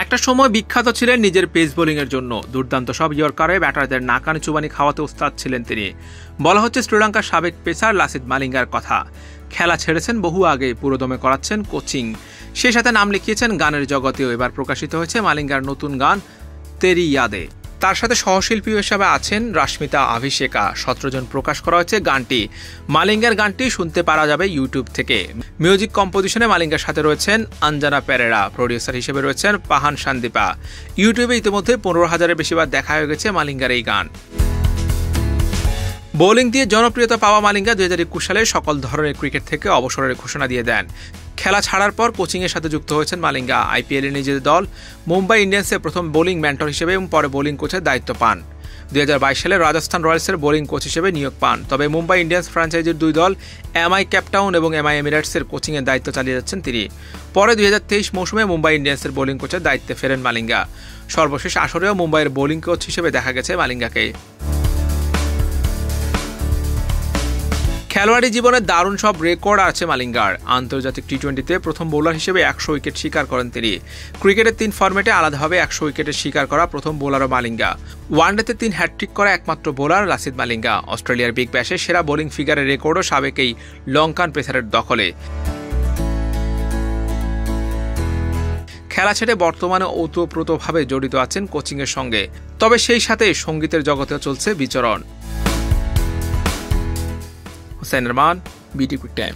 একটা সময় বিখ্যাত ছিলেন নিজের পেস বোলিংয়ের জন্য। দুর্দান্ত সব ইয়র্কারে ব্যাটারদের নাকানি চুবানি খাওয়াতে ওস্তাদ ছিলেন তিনি। বলা হচ্ছে শ্রীলঙ্কার সাবেক পেসার লাসিথ মালিঙ্গার কথা। খেলা ছেড়েছেন বহু আগে, পুরোদমে করাচ্ছেন কোচিং, সেই সাথে নাম লিখিয়েছেন গানের জগতেও। এবার প্রকাশিত হয়েছে মালিঙ্গার নতুন গান তেরি ইয়াদে। তার সাথে সহশিল্পী হিসাবে আছেন রাশ্মিতা অভিষেকা। 17 জন প্রকাশ করা হয়েছে গানটি। মালিঙ্গার গানটি শুনতে পারা যাবে ইউটিউব থেকে। মিউজিক কম্পোজিশনে মালিঙ্গার সাথে রয়েছেন আঞ্জানা পেরেরা, প্রডিউসার হিসেবে রয়েছেন পাহান সান্দিপা। ইউটিউবে ইতিমধ্যে 15,000-এর বেশিবার দেখা হয়ে গেছে মালিঙ্গার এই গান। বোলিং দিয়ে জনপ্রিয়তা পাওয়া মালিঙ্গা 2021 সালে সকল ধরনের ক্রিকেট থেকে অবসরের ঘোষণা দিয়ে দেন। খেলা ছাড়ার পর কোচিংয়ের সাথে যুক্ত হয়েছেন মালিঙ্গা। আইপিএলে নিজের দল মুম্বাই ইন্ডিয়ান্সের প্রথম বোলিং মেন্টর হিসেবে এবং পরে বোলিং কোচের দায়িত্ব পান। 2022 সালে রাজস্থান রয়্যালসের বোলিং কোচ হিসেবে নিয়োগ পান। তবে মুম্বাই ইন্ডিয়ান্স ফ্র্যাঞ্চাইজির দুই দল এমআই কেপটাউন এবং এমআই এমিরেটসের কোচিংয়ের দায়িত্ব চালিয়ে যাচ্ছেন তিনি। পরে 2023 মৌসুমে মুম্বাই ইন্ডিয়ান্সের বোলিং কোচের দায়িত্বে ফেরেন মালিঙ্গা। সর্বশেষ আসরেও মুম্বাইয়ের বোলিং কোচ হিসেবে দেখা গেছে মালিঙ্গাকে। খেলোয়াড়ি জীবনে দারুণ সব রেকর্ড আছে মালিঙ্গার। আন্তর্জাতিক টি-20তে প্রথম বোলার হিসেবে 100 উইকেট শিকার করেন তিনি। ক্রিকেটের 3 ফরম্যাটে আলাদাভাবে 100 উইকেটের শিকার করা প্রথম বোলারও মালিঙ্গা। ওয়ানডেতে 3 হ্যাটট্রিক করা একমাত্র বোলার লাসিথ মালিঙ্গা। অস্ট্রেলিয়ার বিগ ব্যাশে সেরা বোলিং ফিগারের রেকর্ডও সাবেক এই লঙ্কান পেসারের দখলে। খেলা ছেড়ে বর্তমানে ওতপ্রোতভাবে জড়িত আছেন কোচিংয়ের সঙ্গে। তবে সেই সাথে সঙ্গীতের জগতেও চলছে বিচরণ। হুসাইন রহমান, বিটি কুইক টাইম।